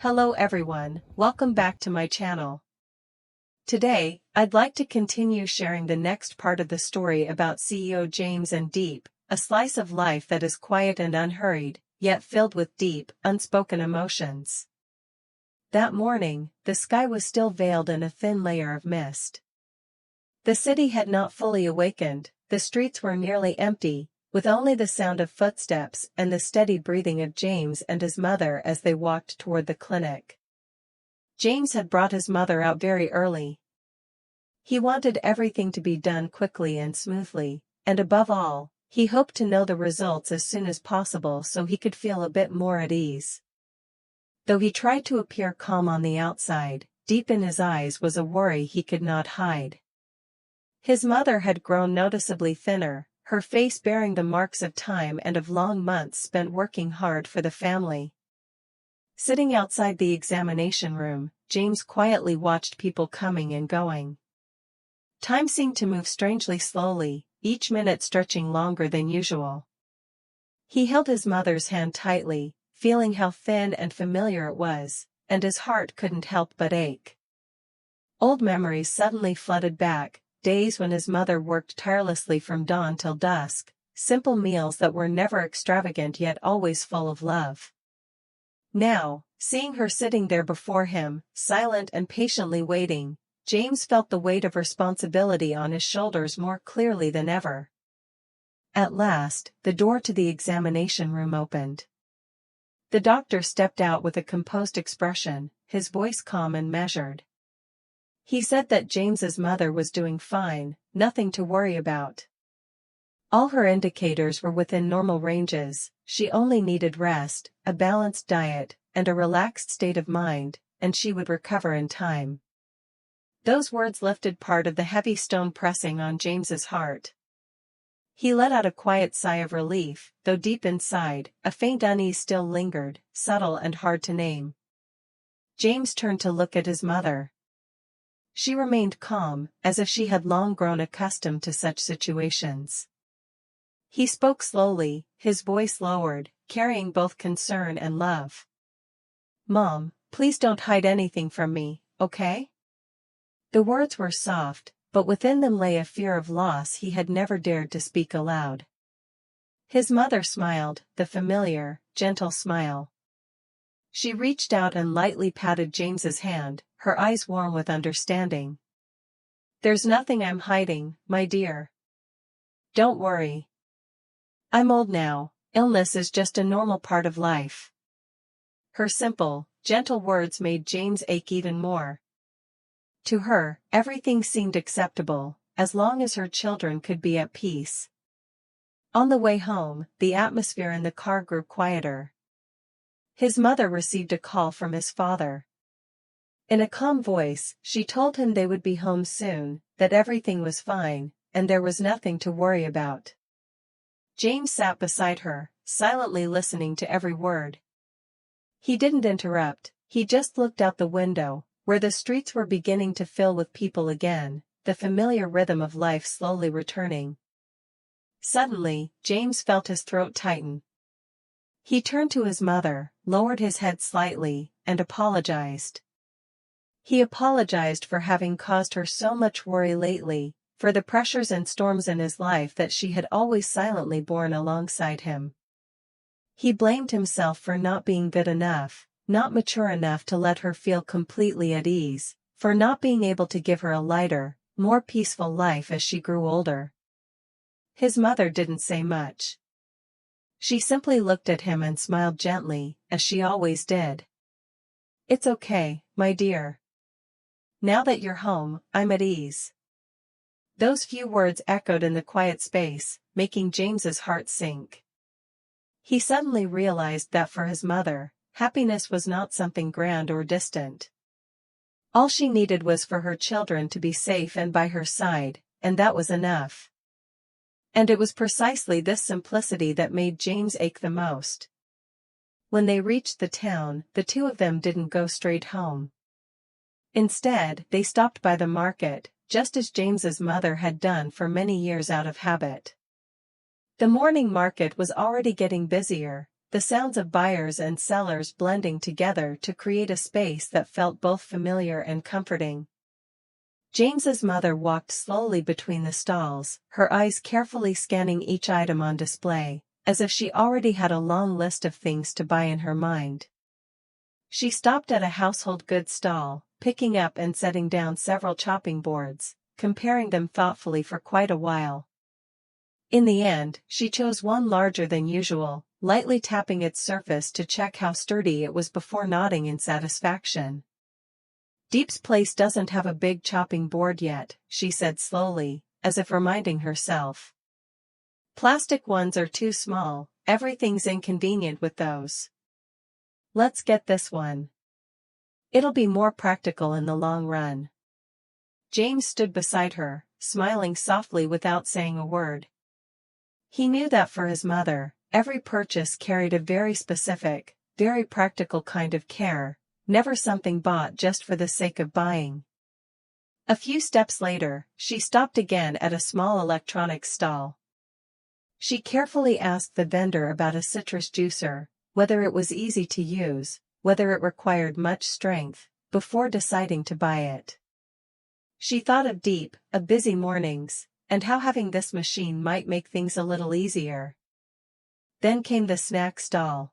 Hello everyone, welcome back to my channel. Today, I'd like to continue sharing the next part of the story about CEO James and Diep, a slice of life that is quiet and unhurried, yet filled with deep, unspoken emotions. That morning, the sky was still veiled in a thin layer of mist. The city had not fully awakened, the streets were nearly empty, with only the sound of footsteps and the steady breathing of James and his mother as they walked toward the clinic. James had brought his mother out very early. He wanted everything to be done quickly and smoothly, and above all, he hoped to know the results as soon as possible so he could feel a bit more at ease. Though he tried to appear calm on the outside, deep in his eyes was a worry he could not hide. His mother had grown noticeably thinner, her face bearing the marks of time and of long months spent working hard for the family. Sitting outside the examination room, James quietly watched people coming and going. Time seemed to move strangely slowly, each minute stretching longer than usual. He held his mother's hand tightly, feeling how thin and familiar it was, and his heart couldn't help but ache. Old memories suddenly flooded back, days when his mother worked tirelessly from dawn till dusk, simple meals that were never extravagant yet always full of love. Now, seeing her sitting there before him, silent and patiently waiting, James felt the weight of responsibility on his shoulders more clearly than ever. At last, the door to the examination room opened. The doctor stepped out with a composed expression, his voice calm and measured. He said that James's mother was doing fine, nothing to worry about. All her indicators were within normal ranges, she only needed rest, a balanced diet, and a relaxed state of mind, and she would recover in time. Those words lifted part of the heavy stone pressing on James's heart. He let out a quiet sigh of relief, though deep inside, a faint unease still lingered, subtle and hard to name. James turned to look at his mother. She remained calm, as if she had long grown accustomed to such situations. He spoke slowly, his voice lowered, carrying both concern and love. "Mom, please don't hide anything from me, okay?" The words were soft, but within them lay a fear of loss he had never dared to speak aloud. His mother smiled, the familiar, gentle smile. She reached out and lightly patted James's hand, her eyes warm with understanding. "There's nothing I'm hiding, my dear. Don't worry. I'm old now, illness is just a normal part of life." Her simple, gentle words made James ache even more. To her, everything seemed acceptable, as long as her children could be at peace. On the way home, the atmosphere in the car grew quieter. His mother received a call from his father. In a calm voice, she told him they would be home soon, that everything was fine, and there was nothing to worry about. James sat beside her, silently listening to every word. He didn't interrupt, he just looked out the window, where the streets were beginning to fill with people again, the familiar rhythm of life slowly returning. Suddenly, James felt his throat tighten. He turned to his mother, lowered his head slightly, and apologized. He apologized for having caused her so much worry lately, for the pressures and storms in his life that she had always silently borne alongside him. He blamed himself for not being good enough, not mature enough to let her feel completely at ease, for not being able to give her a lighter, more peaceful life as she grew older. His mother didn't say much. She simply looked at him and smiled gently, as she always did. "It's okay, my dear. Now that you're home, I'm at ease." Those few words echoed in the quiet space, making James's heart sink. He suddenly realized that for his mother, happiness was not something grand or distant. All she needed was for her children to be safe and by her side, and that was enough. And it was precisely this simplicity that made James ache the most. When they reached the town, the two of them didn't go straight home. Instead, they stopped by the market, just as James's mother had done for many years out of habit. The morning market was already getting busier, the sounds of buyers and sellers blending together to create a space that felt both familiar and comforting. James's mother walked slowly between the stalls, her eyes carefully scanning each item on display, as if she already had a long list of things to buy in her mind. She stopped at a household goods stall, picking up and setting down several chopping boards, comparing them thoughtfully for quite a while. In the end, she chose one larger than usual, lightly tapping its surface to check how sturdy it was before nodding in satisfaction. "Diep's place doesn't have a big chopping board yet," she said slowly, as if reminding herself. "Plastic ones are too small, everything's inconvenient with those. Let's get this one. It'll be more practical in the long run." James stood beside her, smiling softly without saying a word. He knew that for his mother, every purchase carried a very specific, very practical kind of care, never something bought just for the sake of buying. A few steps later, she stopped again at a small electronics stall. She carefully asked the vendor about a citrus juicer, whether it was easy to use, whether it required much strength, before deciding to buy it. She thought of Diep, of busy mornings, and how having this machine might make things a little easier. Then came the snack stall.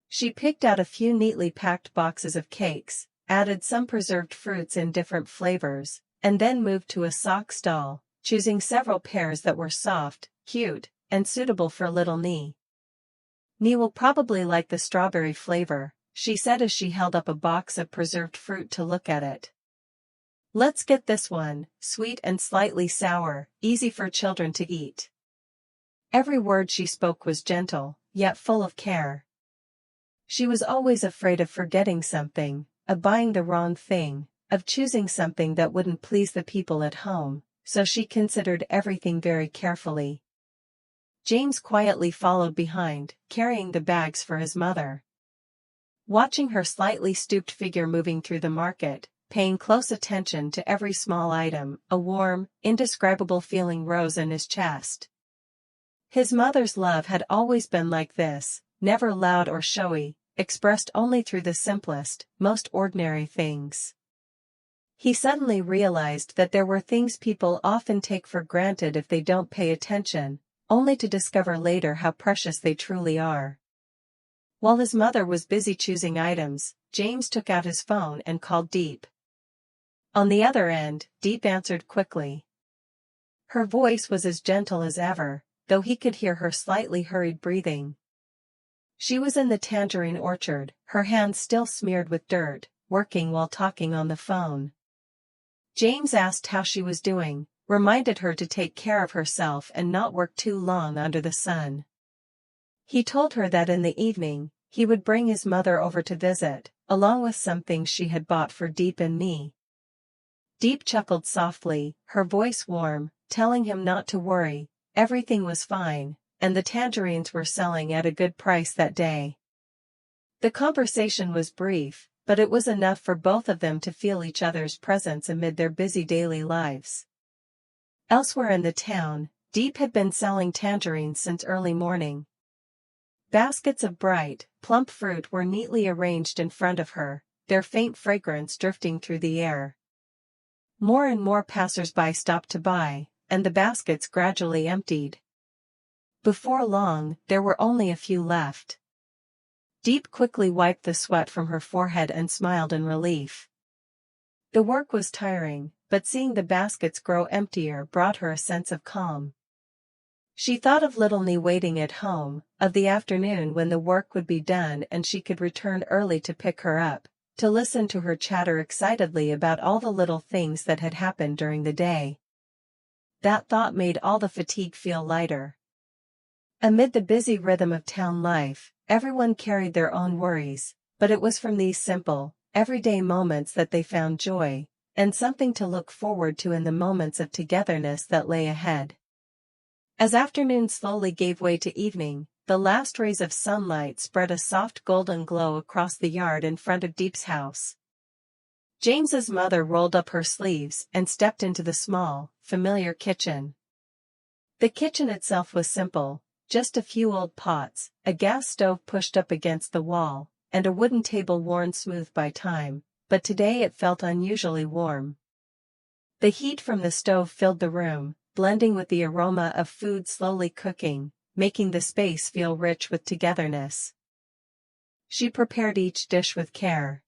She picked out a few neatly packed boxes of cakes, added some preserved fruits in different flavors, and then moved to a sock stall, choosing several pairs that were soft, cute, and suitable for little Nee. "Nee will probably like the strawberry flavor," she said as she held up a box of preserved fruit to look at it. "Let's get this one, sweet and slightly sour, easy for children to eat." Every word she spoke was gentle, yet full of care. She was always afraid of forgetting something, of buying the wrong thing, of choosing something that wouldn't please the people at home, so she considered everything very carefully. James quietly followed behind, carrying the bags for his mother. Watching her slightly stooped figure moving through the market, paying close attention to every small item, a warm, indescribable feeling rose in his chest. His mother's love had always been like this, never loud or showy, expressed only through the simplest, most ordinary things. He suddenly realized that there were things people often take for granted if they don't pay attention, only to discover later how precious they truly are. While his mother was busy choosing items, James took out his phone and called Diep. On the other end, Diep answered quickly. Her voice was as gentle as ever, though he could hear her slightly hurried breathing. She was in the tangerine orchard, her hands still smeared with dirt, working while talking on the phone. James asked how she was doing, reminded her to take care of herself and not work too long under the sun. He told her that in the evening, he would bring his mother over to visit, along with some things she had bought for Diep and me. Diep chuckled softly, her voice warm, telling him not to worry, everything was fine, and the tangerines were selling at a good price that day. The conversation was brief, but it was enough for both of them to feel each other's presence amid their busy daily lives. Elsewhere in the town, Diep had been selling tangerines since early morning. Baskets of bright, plump fruit were neatly arranged in front of her, their faint fragrance drifting through the air. More and more passers-by stopped to buy, and the baskets gradually emptied. Before long, there were only a few left. Diep quickly wiped the sweat from her forehead and smiled in relief. The work was tiring, but seeing the baskets grow emptier brought her a sense of calm. She thought of little Nee waiting at home, of the afternoon when the work would be done and she could return early to pick her up, to listen to her chatter excitedly about all the little things that had happened during the day. That thought made all the fatigue feel lighter. Amid the busy rhythm of town life, everyone carried their own worries, but it was from these simple, everyday moments that they found joy, and something to look forward to in the moments of togetherness that lay ahead. As afternoon slowly gave way to evening, the last rays of sunlight spread a soft golden glow across the yard in front of Diep's house. James's mother rolled up her sleeves and stepped into the small, familiar kitchen. The kitchen itself was simple, just a few old pots, a gas stove pushed up against the wall, and a wooden table worn smooth by time, but today it felt unusually warm. The heat from the stove filled the room, blending with the aroma of food slowly cooking, making the space feel rich with togetherness. She prepared each dish with care.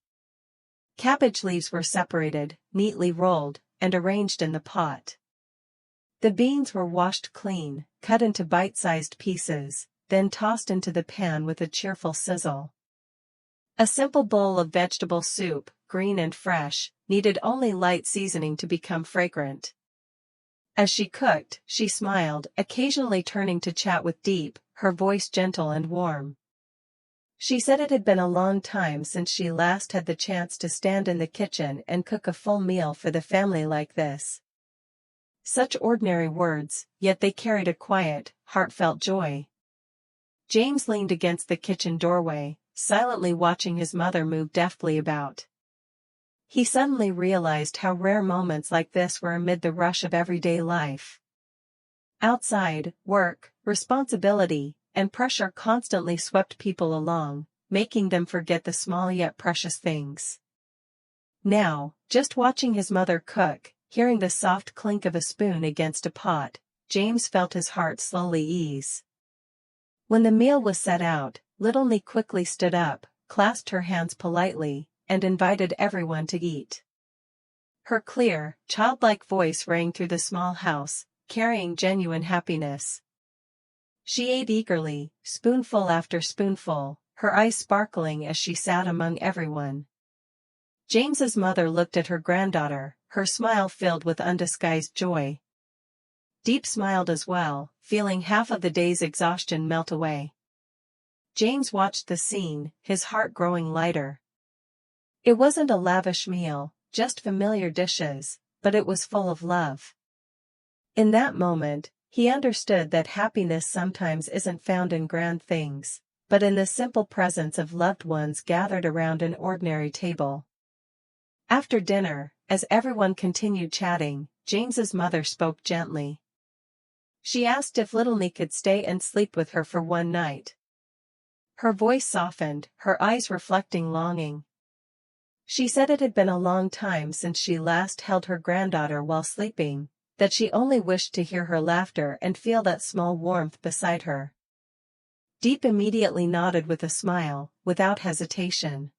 Cabbage leaves were separated, neatly rolled, and arranged in the pot. The beans were washed clean, cut into bite-sized pieces, then tossed into the pan with a cheerful sizzle. A simple bowl of vegetable soup, green and fresh, needed only light seasoning to become fragrant. As she cooked, she smiled, occasionally turning to chat with Diep, her voice gentle and warm. She said it had been a long time since she last had the chance to stand in the kitchen and cook a full meal for the family like this. Such ordinary words, yet they carried a quiet, heartfelt joy. James leaned against the kitchen doorway, silently watching his mother move deftly about. He suddenly realized how rare moments like this were amid the rush of everyday life. Outside, work, responsibility, and pressure constantly swept people along, making them forget the small yet precious things. Now, just watching his mother cook, hearing the soft clink of a spoon against a pot, James felt his heart slowly ease. When the meal was set out, little Nee quickly stood up, clasped her hands politely, and invited everyone to eat. Her clear, childlike voice rang through the small house, carrying genuine happiness. She ate eagerly, spoonful after spoonful, her eyes sparkling as she sat among everyone. James's mother looked at her granddaughter, her smile filled with undisguised joy. Diep smiled as well, feeling half of the day's exhaustion melt away. James watched the scene, his heart growing lighter. It wasn't a lavish meal, just familiar dishes, but it was full of love. In that moment, he understood that happiness sometimes isn't found in grand things, but in the simple presence of loved ones gathered around an ordinary table. After dinner, as everyone continued chatting, James's mother spoke gently. She asked if little Nee could stay and sleep with her for one night. Her voice softened, her eyes reflecting longing. She said it had been a long time since she last held her granddaughter while sleeping, that she only wished to hear her laughter and feel that small warmth beside her. Diep immediately nodded with a smile, without hesitation.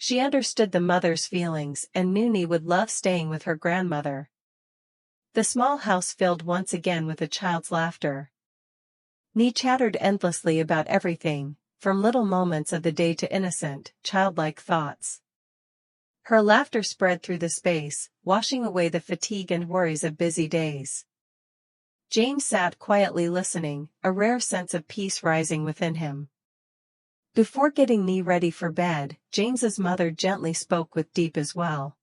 She understood the mother's feelings and knew Nee would love staying with her grandmother. The small house filled once again with a child's laughter. Nee chattered endlessly about everything, from little moments of the day to innocent, childlike thoughts. Her laughter spread through the space, washing away the fatigue and worries of busy days. James sat quietly listening, a rare sense of peace rising within him. Before getting Nee ready for bed, James's mother gently spoke with Diep as well.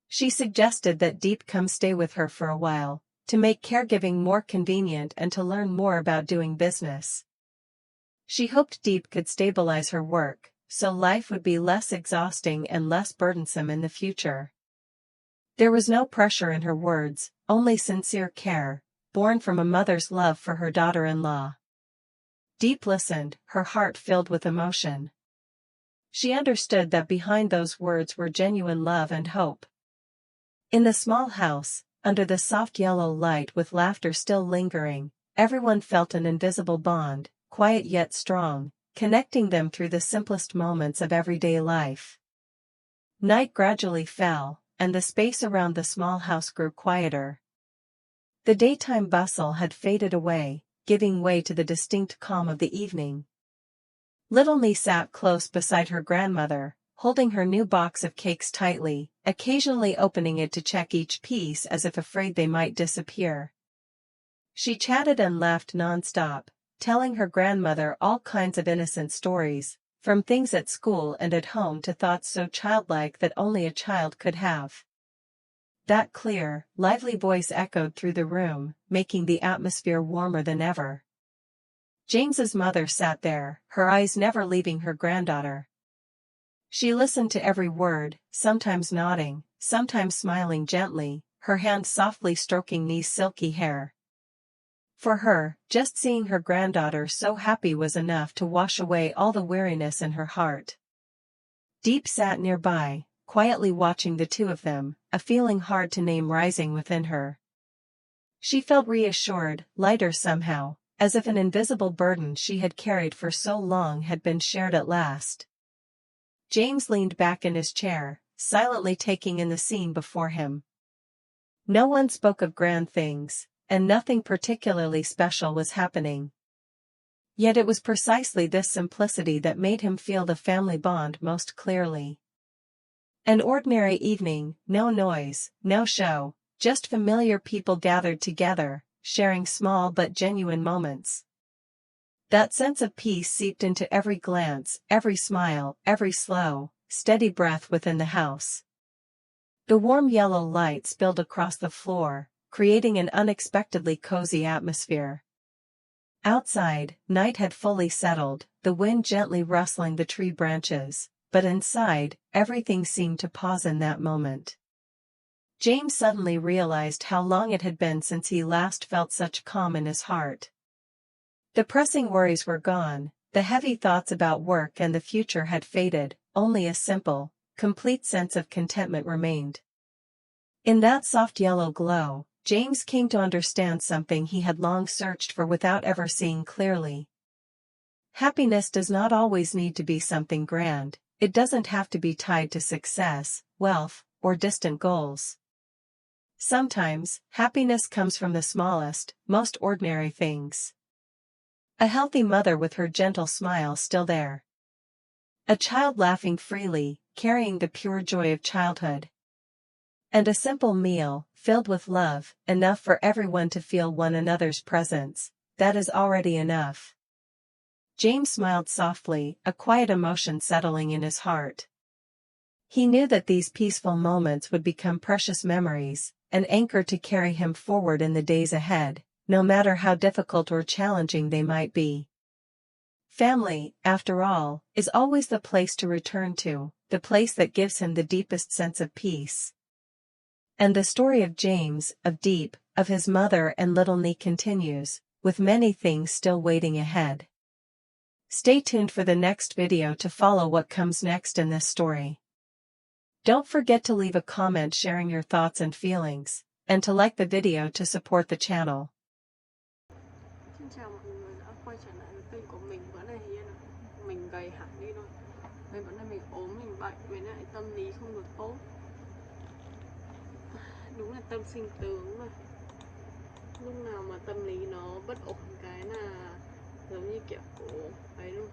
She suggested that Diep come stay with her for a while, to make caregiving more convenient and to learn more about doing business. She hoped Diep could stabilize her work, so life would be less exhausting and less burdensome in the future. There was no pressure in her words, only sincere care, born from a mother's love for her daughter-in-law. Diep listened, her heart filled with emotion. She understood that behind those words were genuine love and hope. In the small house, under the soft yellow light with laughter still lingering, everyone felt an invisible bond, quiet yet strong, connecting them through the simplest moments of everyday life. Night gradually fell, and the space around the small house grew quieter. The daytime bustle had faded away, giving way to the distinct calm of the evening. Little Nee sat close beside her grandmother, holding her new box of cakes tightly, occasionally opening it to check each piece as if afraid they might disappear. She chatted and laughed non-stop, telling her grandmother all kinds of innocent stories, from things at school and at home to thoughts so childlike that only a child could have. That clear, lively voice echoed through the room, making the atmosphere warmer than ever. James's mother sat there, her eyes never leaving her granddaughter. She listened to every word, sometimes nodding, sometimes smiling gently, her hand softly stroking Nee's silky hair. For her, just seeing her granddaughter so happy was enough to wash away all the weariness in her heart. Diep sat nearby, quietly watching the two of them, a feeling hard to name rising within her. She felt reassured, lighter somehow, as if an invisible burden she had carried for so long had been shared at last. James leaned back in his chair, silently taking in the scene before him. No one spoke of grand things, and nothing particularly special was happening. Yet it was precisely this simplicity that made him feel the family bond most clearly. An ordinary evening, no noise, no show, just familiar people gathered together, sharing small but genuine moments. That sense of peace seeped into every glance, every smile, every slow, steady breath within the house. The warm yellow light spilled across the floor, creating an unexpectedly cozy atmosphere. Outside, night had fully settled, the wind gently rustling the tree branches, but inside, everything seemed to pause in that moment. James suddenly realized how long it had been since he last felt such calm in his heart. The pressing worries were gone, the heavy thoughts about work and the future had faded, only a simple, complete sense of contentment remained. In that soft yellow glow, James came to understand something he had long searched for without ever seeing clearly. Happiness does not always need to be something grand, it doesn't have to be tied to success, wealth, or distant goals. Sometimes, happiness comes from the smallest, most ordinary things. A healthy mother with her gentle smile still there. A child laughing freely, carrying the pure joy of childhood. And a simple meal, filled with love, enough for everyone to feel one another's presence, that is already enough. James smiled softly, a quiet emotion settling in his heart. He knew that these peaceful moments would become precious memories, an anchor to carry him forward in the days ahead, no matter how difficult or challenging they might be. Family, after all, is always the place to return to, the place that gives him the deepest sense of peace. And the story of James, of Diep, of his mother and little knee continues, with many things still waiting ahead. Stay tuned for the next video to follow what comes next in this story. Don't forget to leave a comment sharing your thoughts and feelings, and to like the video to support the channel. Xin chào mọi người đã quay trở lại với kênh của mình. Bữa nay thì mình gầy hẳn đi thôi. Bữa nay mình ốm, mình bệnh, với lại tâm lý không được tốt. Đúng là tâm sinh tướng mà. Lúc nào mà tâm lý nó bất ổn cái là giống như kiểu ấy luôn.